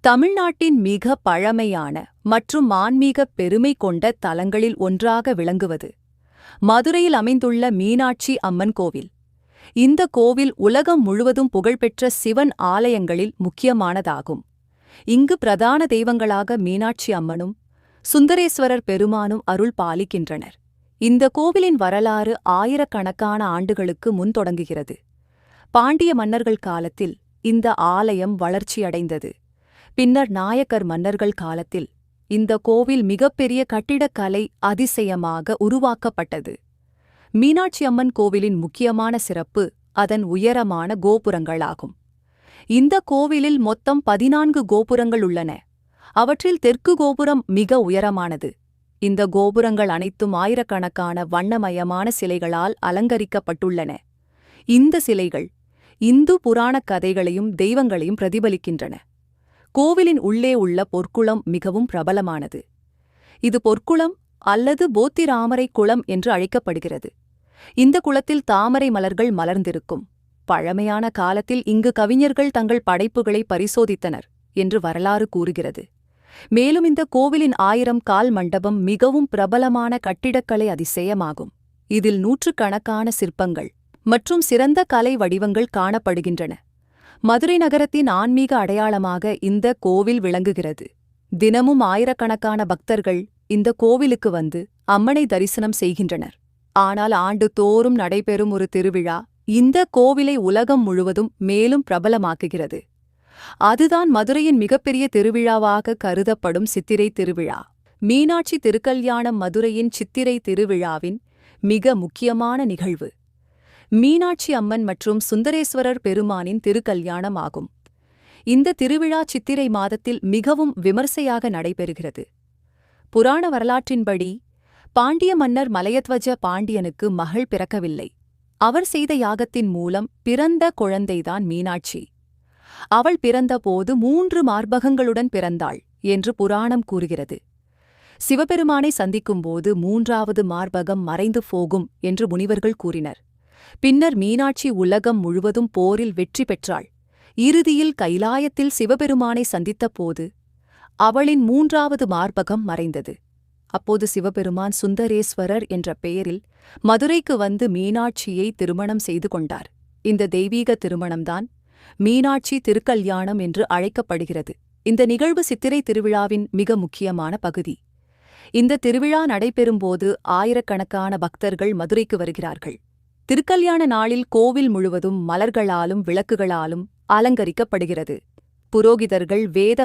தமிழ்நாட்டின் மிக பழமையான மற்றும் ஆன்மீக பெருமை கொண்ட தலங்களில் ஒன்றாக விளங்குவது மதுரையில் அமைந்துள்ள மீனாட்சி அம்மன் கோவில். இந்த கோவில் உலகம் முழுவதும் புகழ்பெற்ற சிவன் ஆலயங்களில் முக்கியமானதாகும். இங்கு பிரதான தெய்வங்களாக மீனாட்சி அம்மனும் சுந்தரேஸ்வரர் பெருமானும் அருள் பாலிக்கின்றனர். இந்த கோவிலின் வரலாறு ஆயிரக்கணக்கான ஆண்டுகளுக்கு முன் தொடங்குகிறது. பாண்டிய மன்னர்கள் காலத்தில் இந்த ஆலயம் வளர்ச்சியடைந்தது. பின்னர் நாயக்கர் மன்னர்கள் காலத்தில் இந்த கோவில் மிகப்பெரிய கட்டிடக்கலை அதிசயமாக உருவாக்கப்பட்டது. மீனாட்சி அம்மன் கோவிலின் முக்கியமான சிறப்பு அதன் உயரமான கோபுரங்களாகும். இந்த கோவிலில் மொத்தம் 14 கோபுரங்கள் உள்ளன. அவற்றில் தெற்கு கோபுரம் மிக உயரமானது. இந்த கோபுரங்கள் அனைத்தும் ஆயிரக்கணக்கான வண்ணமயமான சிலைகளால் அலங்கரிக்கப்பட்டுள்ளன. இந்த சிலைகள் இந்து புராணக் கதைகளையும் தெய்வங்களையும் பிரதிபலிக்கின்றன. கோவிலின் உள்ளே உள்ள பொற்குளம் மிகவும் பிரபலமானது. இது பொற்குளம் அல்லது போத்திராமரை குளம் என்று அழைக்கப்படுகிறது. இந்த குளத்தில் தாமரை மலர்கள் மலர்ந்திருக்கும். பழமையான காலத்தில் இங்கு கவிஞர்கள் தங்கள் படைப்புகளை பரிசோதித்தனர் என்று வரலாறு கூறுகிறது. மேலும் இந்த கோவிலின் 1000 கால் மண்டபம் மிகவும் பிரபலமான கட்டிடக்கலை அதிசயமாகும். இதில் நூற்றுக்கணக்கான சிற்பங்கள் மற்றும் சிறந்த கலை வடிவங்கள் காணப்படுகின்றன. மதுரை நகரத்தின் ஆன்மீக அடையாளமாக இந்த கோவில் விளங்குகிறது. தினமும் ஆயிரக்கணக்கான பக்தர்கள் இந்த கோவிலுக்கு வந்து அம்மனை தரிசனம் செய்கின்றனர். ஆனால் ஆண்டுதோறும் நடைபெறும் ஒரு திருவிழா இந்த கோவிலை உலகம் முழுவதும் மேலும் பிரபலமாக்குகிறது. அதுதான் மதுரையின் மிகப்பெரிய திருவிழாவாக கருதப்படும் சித்திரை திருவிழா. மீனாட்சி திருக்கல்யாணம் மதுரையின் சித்திரை திருவிழாவின் மிக முக்கியமான நிகழ்வு. மீனாட்சி அம்மன் மற்றும் சுந்தரேஸ்வரர் பெருமானின் திருக்கல்யாணம் ஆகும். இந்த திருவிழா சித்திரை மாதத்தில் மிகவும் விமர்சையாக நடைபெறுகிறது. புராண வரலாற்றின்படி பாண்டிய மன்னர் மலையத்வஜ பாண்டியனுக்கு மகள் பிறக்கவில்லை. அவர் செய்த யாகத்தின் மூலம் பிறந்த குழந்தைதான் மீனாட்சி. அவள் பிறந்தபோது 3 மார்பகங்களுடன் பிறந்தாள் என்று புராணம் கூறுகிறது. சிவபெருமானை சந்திக்கும்போது 3வது மார்பகம் மறைந்து போகும் என்று முனிவர்கள் கூறினர். பின்னர் மீனாட்சி உலகம் முழுவதும் போரில் வெற்றி பெற்றாள். இறுதியில் கைலாயத்தில் சிவபெருமானை சந்தித்தபோது அவளின் 3வது மார்பகம் மறைந்தது. அப்போது சிவபெருமான் சுந்தரேஸ்வரர் என்ற பெயரில் மதுரைக்கு வந்து மீனாட்சியை திருமணம் செய்து கொண்டார். இந்த தெய்வீக திருமணம்தான் மீனாட்சி திருக்கல்யாணம் என்று அழைக்கப்படுகிறது. இந்த நிகழ்வு சித்திரை திருவிழாவின் மிக முக்கியமான பகுதி. இந்த திருவிழா நடைபெறும்போது ஆயிரக்கணக்கான பக்தர்கள் மதுரைக்கு வருகிறார்கள். திருக்கல்யாண நாளில் கோவில் முழுவதும் மலர்களாலும் விளக்குகளாலும் அலங்கரிக்கப்படுகிறது. புரோகிதர்கள் வேத